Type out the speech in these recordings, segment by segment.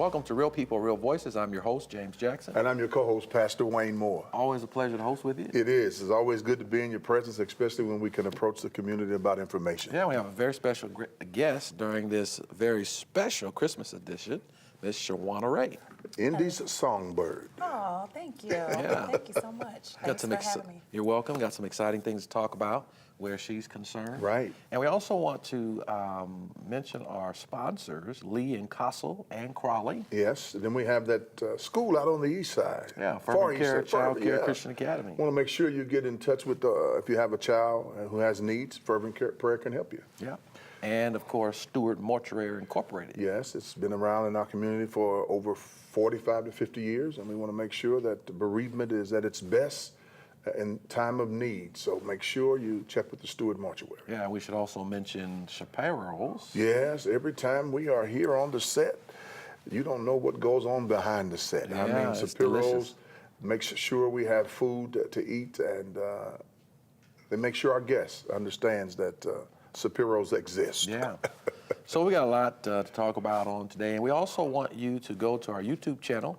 Welcome to Real People, Real Voices. I'm your host, James Jackson. And I'm your co-host, Pastor Wayne Moore. Always a pleasure to host with you. It is. It's always good to be in your presence, especially when we can approach the community about information. Yeah, we have a very special guest during this very special Christmas edition, Miss Shawana Ray. Indy's Songbird. Oh, thank you. Yeah. Thank you so much. Thanks for having me. You're welcome. Got some exciting things to talk about where she's concerned. Right. And we also want to mention our sponsors, Lee and Castle and Crawley. Yes. And then we have that school out on the east side. Yeah, Far Fervent east Care side. Child Care Yeah. Christian Academy. Want to make sure you get in touch with, if you have a child who has needs, Fervent Care Prayer can help you. Yeah. And of course, Stewart Mortuary Incorporated. Yes, it's been around in our community for over 45 to 50 years, and we want to make sure that the bereavement is at its best in time of need. So make sure you check with the Stewart Mortuary. Yeah, we should also mention Chaparrals. Yes, every time we are here on the set, you don't know what goes on behind the set. Yeah, I mean, it's Sapiro's delicious. makes sure we have food to eat, and they make sure our guests understands that Sapiro's exist. Yeah. So we got a lot to talk about on today, and we also want you to go to our YouTube channel,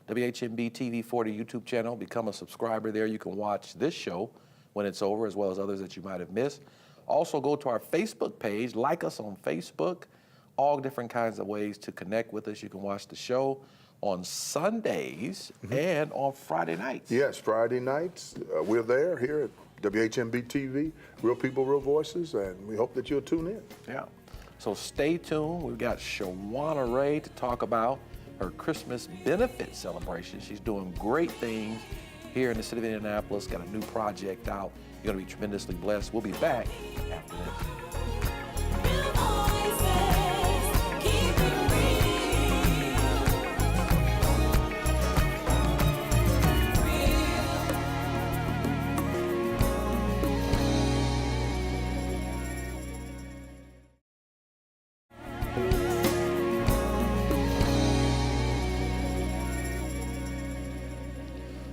WHMB TV 40 YouTube channel. Become a subscriber there. You can watch this show when it's over, as well as others that you might have missed. Also, go to our Facebook page, like us on Facebook. All different kinds of ways to connect with us. You can watch the show on Sundays and on Friday nights. Yes, Friday nights, we're there here at WHMB TV, Real People, Real Voices, and we hope that you'll tune in. Yeah. So stay tuned. We've got Shawana Ray to talk about her Christmas benefit celebration. She's doing great things here in the city of Indianapolis, got a new project out. You're going to be tremendously blessed. We'll be back after this.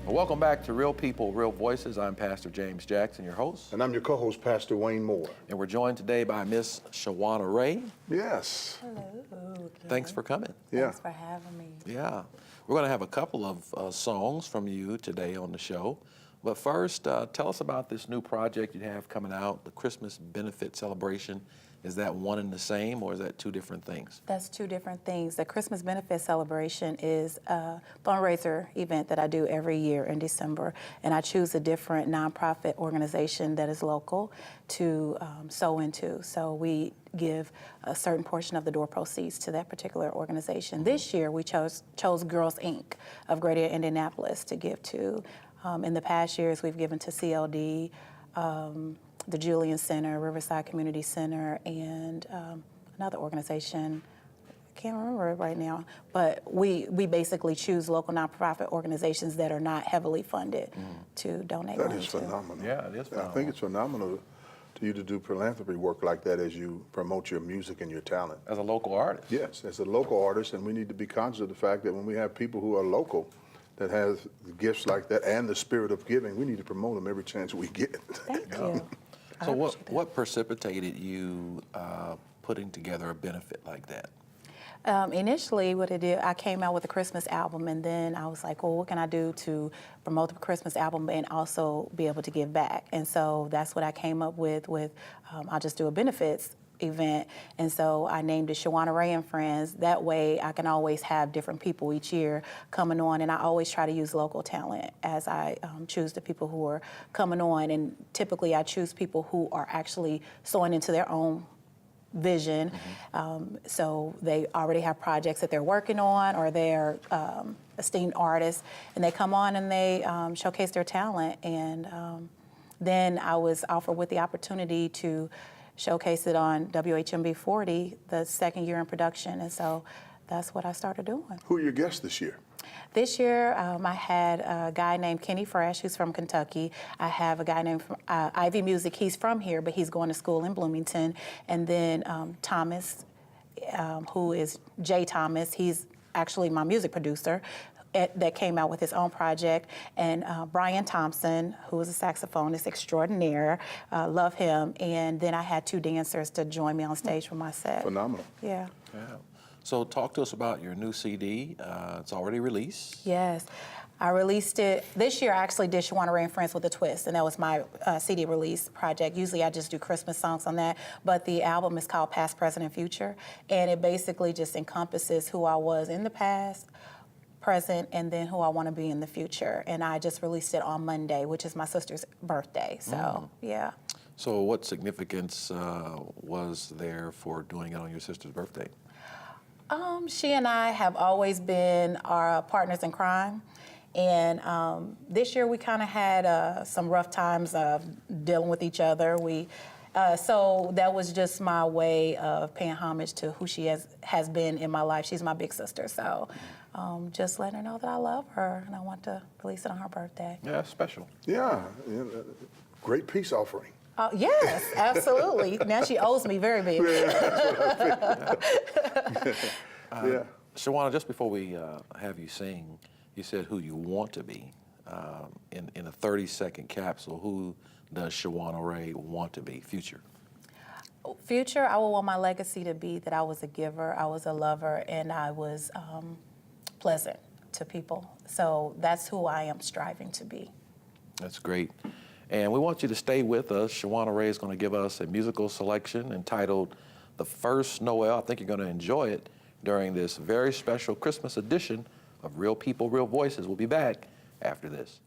Welcome back to Real People, Real Voices. I'm Pastor James Jackson, your host. And I'm your co-host, Pastor Wayne Moore. And we're joined today by Miss Shawana Ray. Yes. Hello. Thanks for coming. Yeah. Thanks for having me. Yeah. We're going to have a couple of songs from you today on the show. But first, tell us about this new project you have coming out, the Christmas benefit celebration. Is that one and the same, or is that two different things? That's two different things. The Christmas benefit celebration is a fundraiser event that I do every year in December, and I choose a different nonprofit organization that is local to sow into. So we give a certain portion of the door proceeds to that particular organization. This year, we chose Girls Inc. of Greater Indianapolis to give to. In the past years, we've given to CLD, the Julian Center, Riverside Community Center, and another organization. I can't remember it right now, but we basically choose local nonprofit organizations that are not heavily funded to donate That money is to. phenomenal. Yeah, it is I phenomenal. think it's phenomenal to you to do philanthropy work like that as you promote your music and your talent. As a local artist. Yes, as a local artist, and we need to be conscious of the fact that when we have people who are local that has gifts like that and the spirit of giving, we need to promote them every chance we get. Thank you. So I appreciate that. what precipitated you putting together a benefit like that? Initially, what I did, I came out with a Christmas album, and then I was like, well, what can I do to promote the Christmas album and also be able to give back? And so that's what I came up with I'll just do a benefits event, and so I named it Shawana Ray and Friends. That way I can always have different people each year coming on, and I always try to use local talent as I choose the people who are coming on, and typically I choose people who are actually sowing into their own vision. So they already have projects that they're working on, or they're esteemed artists, and they come on and they showcase their talent. And then I was offered with the opportunity to showcase it on WHMB 40, the second year in production, and so that's what I started doing. Who are your guests this year? This year, I had a guy named Kenny Fresh, who's from Kentucky. I have a guy named Ivy Music. He's from here, but he's going to school in Bloomington. And then Thomas, who is Jay Thomas. He's actually my music producer that came out with his own project. And Brian Thompson, who is a saxophonist extraordinaire. Love him. And then I had two dancers to join me on stage for my set. Phenomenal. Yeah. Yeah. So talk to us about your new CD. It's already released. Yes. I released it this year. I actually did Shawana Ray and Friends with a Twist, and that was my CD release project. Usually I just do Christmas songs on that, but the album is called Past, Present, and Future, and it basically just encompasses who I was in the past, present, and then who I want to be in the future. And I just released it on Monday, which is my sister's birthday, so yeah. So what significance was there for doing it on your sister's birthday? She and I have always been our partners in crime. And this year we kind of had some rough times of dealing with each other. So that was just my way of paying homage to who she has been in my life. She's my big sister. So just letting her know that I love her and I want to release it on her birthday. Yeah, special. Yeah, great peace offering. Yes, absolutely. Now she owes me very big. Yeah. Shawana, just before we have you sing, you said who you want to be. In a 30-second capsule, who does Shawana Ray want to be? Future. Future, I would want my legacy to be that I was a giver, I was a lover, and I was pleasant to people. So that's who I am striving to be. That's great. And we want you to stay with us. Shawana Ray is going to give us a musical selection entitled The First Noel. I think you're going to enjoy it during this very special Christmas edition of Real People, Real Voices. We'll be back after this.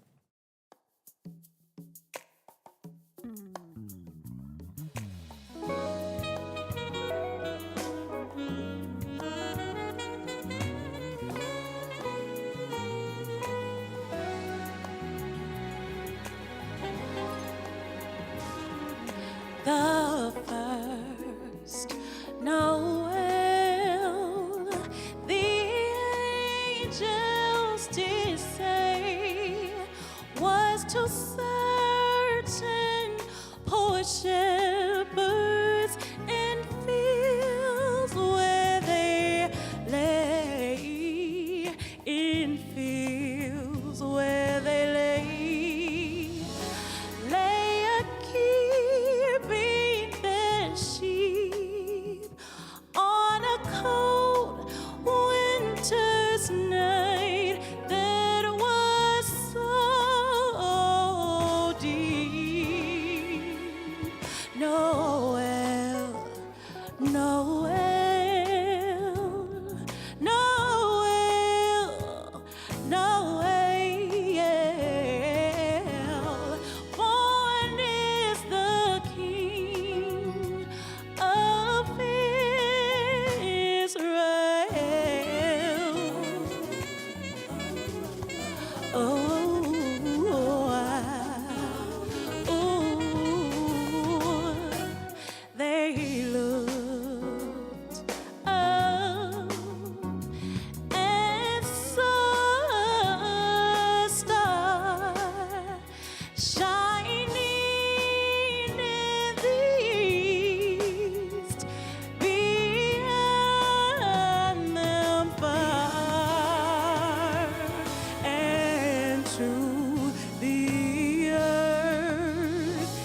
The first Noel, the angels did say, was to certain poor shepherds in fields where they lay, in fields where they lay. Lay a keeping their sheep on a cold winter's night that was so deep. Noel, Noel, Noel, Noel. Born is the King of Israel. Oh, they looked up and saw a star shining in the east, behind them far, and to the earth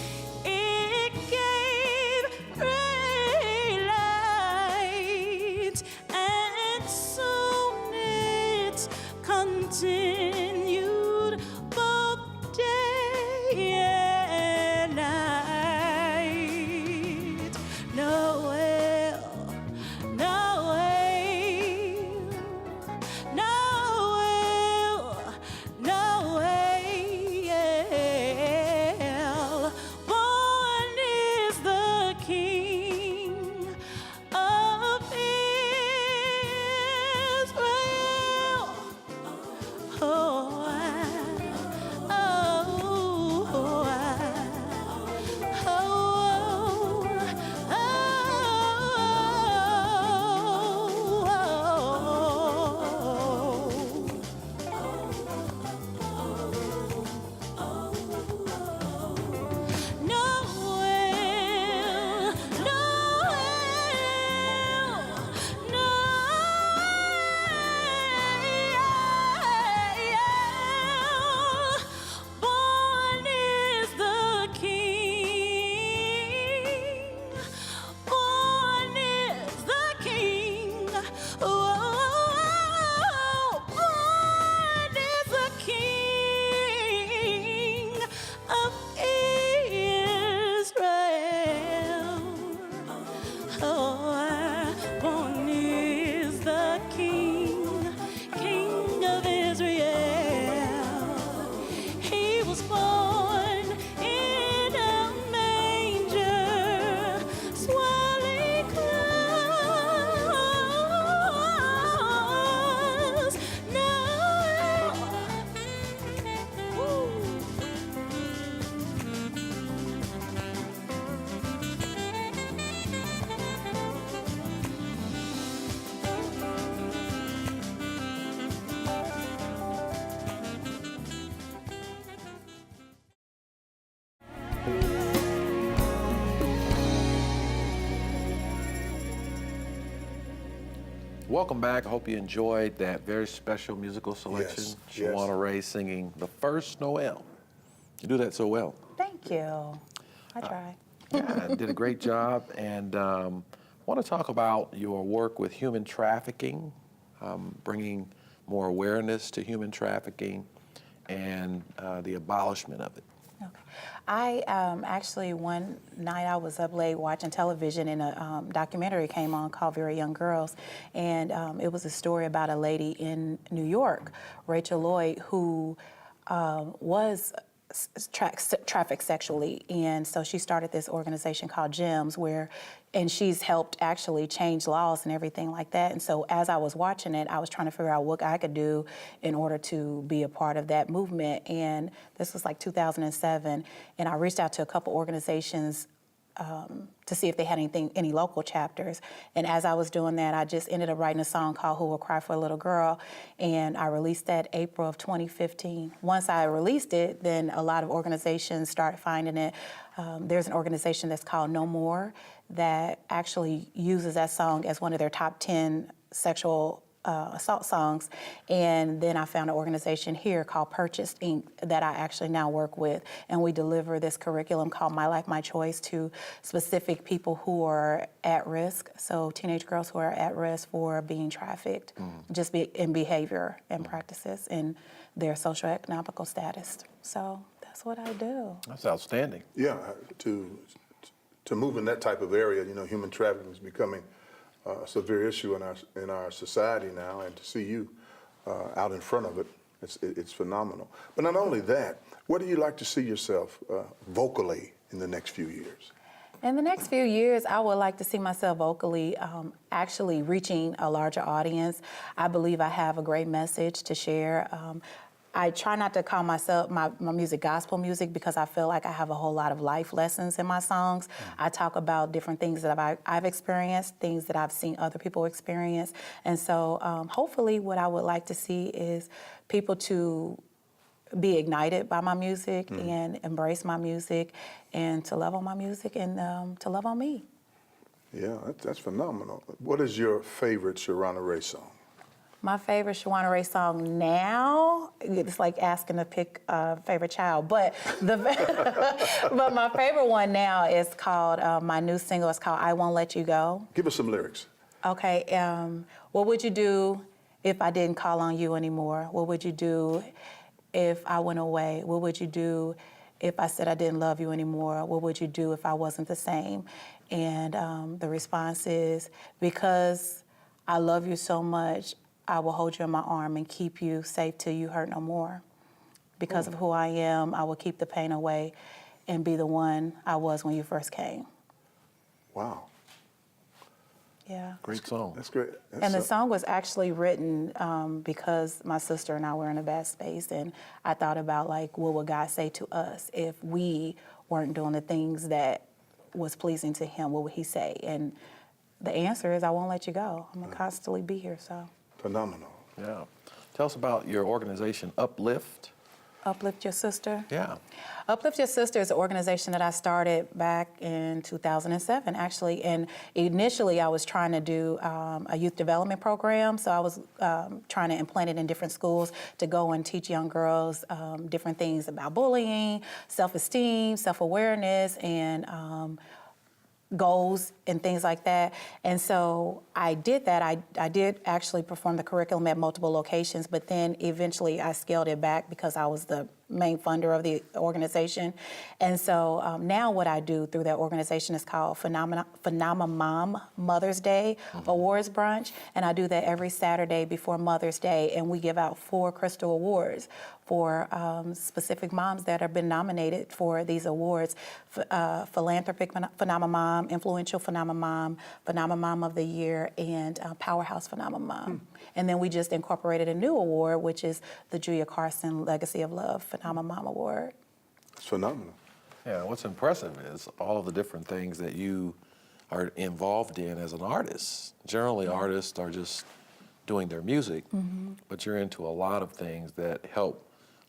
it gave great light, and soon it continued both day and night. Noel, Noel, Noel, Noel. Born is the King of Israel. Oh, Oh, born is a king of Israel. Oh, born is the King of Israel. He was born in a manger, swaddling clothes. Now, ooh. Welcome back. I hope you enjoyed that very special musical selection. Yes, yes. Shawana Ray singing The First Noel. You do that so well. Thank you. I try. Yeah, did a great job. And want to talk about your work with human trafficking, bringing more awareness to human trafficking and the abolishment of it. Okay. I actually, one night I was up late watching television and a documentary came on called Very Young Girls. And it was a story about a lady in New York, Rachel Lloyd, who was trafficked sexually. And so she started this organization called GEMS and she's helped actually change laws and everything like that. And so as I was watching it, I was trying to figure out what I could do in order to be a part of that movement. And this was like 2007. And I reached out to a couple organizations to see if they had any local chapters. And as I was doing that, I just ended up writing a song called Who Will Cry for a Little Girl, and I released that April of 2015. Once I released it, then a lot of organizations started finding it. There's an organization that's called No More that actually uses that song as one of their top 10 sexual assault songs. And then I found an organization here called Purchased Inc. that I actually now work with. And we deliver this curriculum called My Life, My Choice to specific people who are at risk. So teenage girls who are at risk for being trafficked, just in behavior and practices and their socioeconomical status. So that's what I do. That's outstanding. Yeah, to move in that type of area, human trafficking is becoming a severe issue in our society now, and to see you out in front of it, it's phenomenal. But not only that, where do you like to see yourself vocally in the next few years? In the next few years, I would like to see myself vocally actually reaching a larger audience. I believe I have a great message to share. I try not to call myself my music gospel music because I feel like I have a whole lot of life lessons in my songs. I talk about different things that I've experienced, things that I've seen other people experience. And so hopefully what I would like to see is people to be ignited by my music and embrace my music and to love on my music and to love on me. Yeah, that's phenomenal. What is your favorite Shawana Ray song? My favorite Shawana Ray song now, it's like asking to pick a favorite child, but but my favorite one now is called, my new single is called I Won't Let You Go. Give us some lyrics. Okay, what would you do if I didn't call on you anymore? What would you do if I went away? What would you do if I said I didn't love you anymore? What would you do if I wasn't the same? And the response is, because I love you so much, I will hold you in my arm and keep you safe till you hurt no more. Because of who I am, I will keep the pain away and be the one I was when you first came. Wow, Yeah. Great song. that's great. And the song was actually written because my sister and I were in a bad space, and I thought about, like, what would God say to us if we weren't doing the things that was pleasing to him? What would he say? And the answer is, I won't let you go. I'm gonna constantly be here, so. Phenomenal. Yeah. Tell us about your organization, Uplift. Uplift Your Sister. Yeah. Uplift Your Sister is an organization that I started back in 2007, actually. And initially, I was trying to do a youth development program. So I was trying to implant it in different schools to go and teach young girls different things about bullying, self-esteem, self-awareness, and goals and things like that. And so I did that. I did actually perform the curriculum at multiple locations, but then eventually I scaled it back because I was the main funder of the organization. And so now what I do through that organization is called Phenomena Mom Mother's Day Awards Brunch. And I do that every Saturday before Mother's Day. And we give out 4 Crystal Awards for specific moms that have been nominated for these awards. Philanthropic Phenomena Mom, Influential Phenomena Mom of the Year, and Powerhouse Phenomena Mom. And then we just incorporated a new award, which is the Julia Carson Legacy of Love Phenomena Mom Award. It's phenomenal. Yeah, what's impressive is all of the different things that you are involved in as an artist. Generally, artists are just doing their music, but you're into a lot of things that help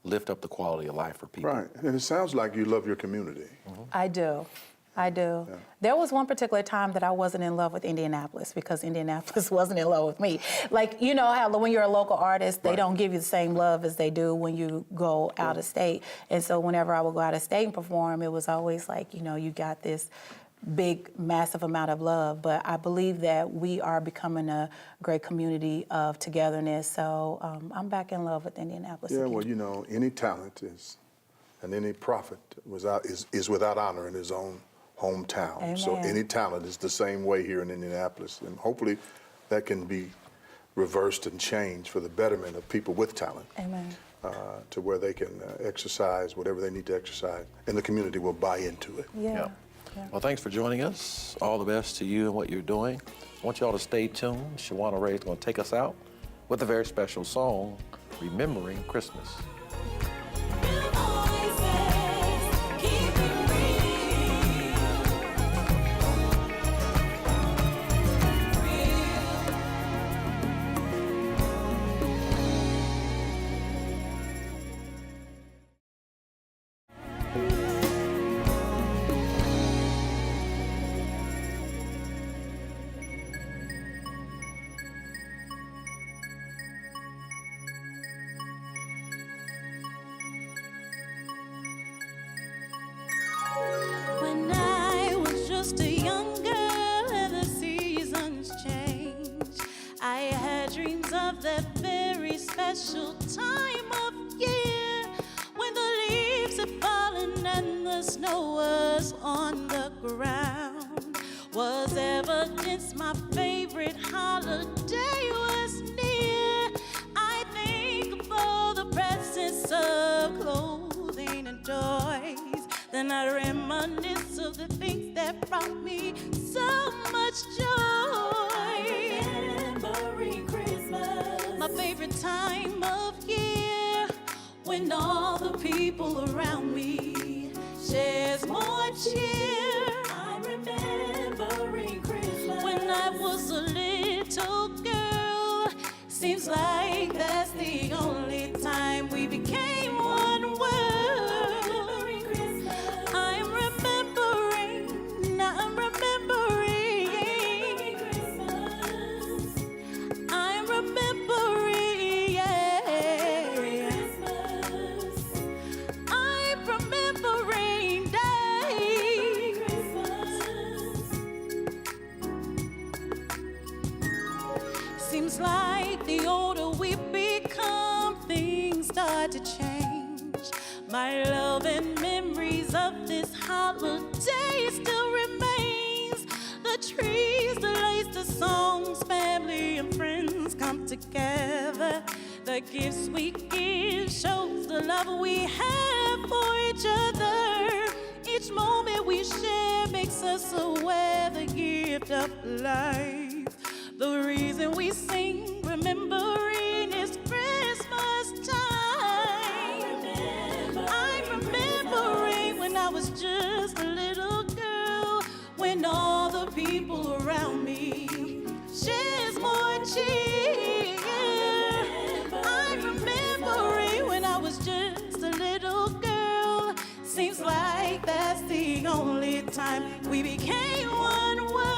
lift up the quality of life for people. Right, and it sounds like you love your community. I do. I do. Yeah. There was one particular time that I wasn't in love with Indianapolis because Indianapolis wasn't in love with me. Like, you know how when you're a local artist, they Right. don't give you the same love as they do when you go out of state. And so whenever I would go out of state and perform, it was always like, you know, you got this big, massive amount of love. But I believe that we are becoming a great community of togetherness. So I'm back in love with Indianapolis. Yeah, again. well, you know, any talent is, and any prophet is without honor in his own hometown. So Amen. any talent is the same way here in Indianapolis. And hopefully that can be reversed and changed for the betterment of people with talent. Amen. To where they can exercise whatever they need to exercise, and the community will buy into it. Yeah. Well, thanks for joining us. All the best to you and what you're doing. I want you all to stay tuned. Shawana Ray is going to take us out with a very special song, Remembering Christmas. When I was just a young girl and the seasons changed, I had dreams of that very special time of year when the leaves had fallen and the snow was on the ground. Was evidence my favorite holiday was near. I think of all the presents of clothing and toys. Then I reminisce of the things that brought me so much joy. Remembering Christmas, my favorite time of year, when all the people around me shares more cheer. I'm remembering Christmas when I was a little girl. Seems like that's the only time we became one world. Seems like the older we become, things start to change. My love and memories of this holiday still remains. The trees, the lights, the songs, family and friends come together. The gifts we give shows the love we have for each other. Each moment we share makes us aware the gift of life. The reason we sing remembering is Christmas time. I'm remembering when I was just a little girl, when all the people around me shares more cheer. I'm remembering when I was just a little girl. Seems like that's the only time we became one world.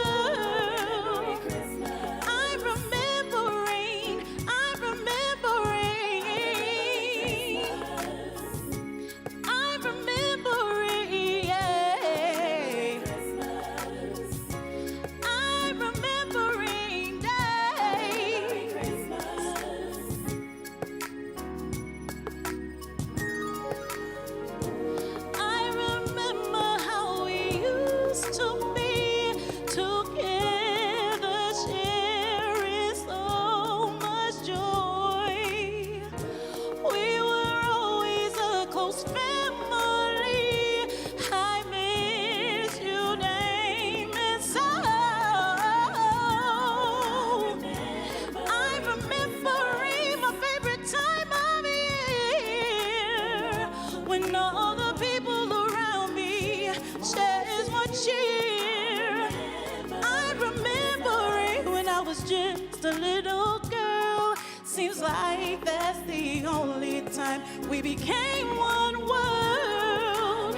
Seems like that's the only time we became one world.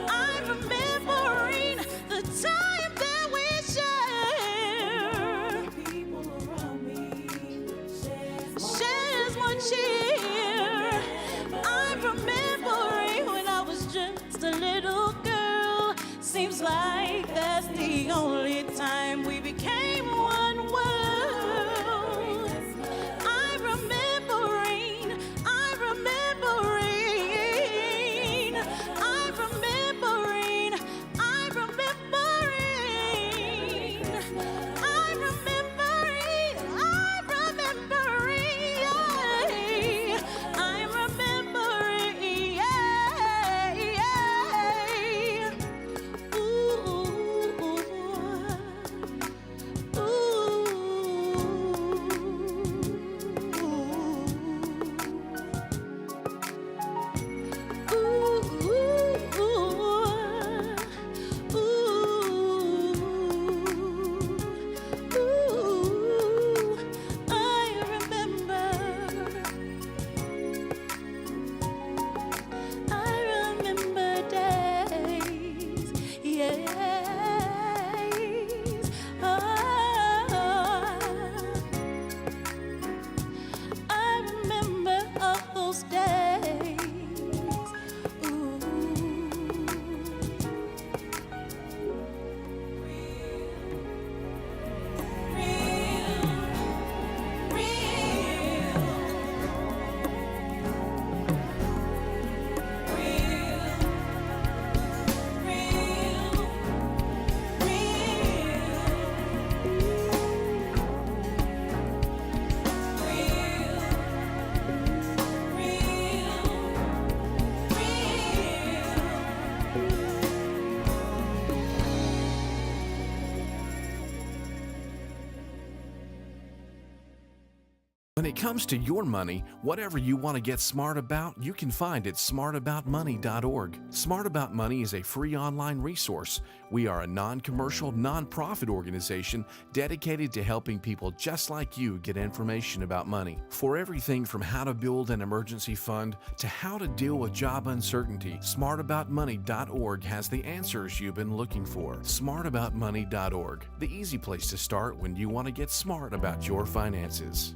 I'm remembering the time that we shared. People around me shares one cheer. I'm remembering when I was just a little girl. Seems like that's the only time we became one world. I'm remembering, I'm remembering, I'm remembering, I'm remembering, I'm remembering, I'm remembering, I'm remembering, I remember days, yes. I remember all those days. Ooh. When it comes to your money, whatever you want to get smart about, you can find at smartaboutmoney.org. Smart About Money is a free online resource. We are a non-commercial, non-profit organization dedicated to helping people just like you get information about money. For everything from how to build an emergency fund to how to deal with job uncertainty, smartaboutmoney.org has the answers you've been looking for. Smartaboutmoney.org, the easy place to start when you want to get smart about your finances.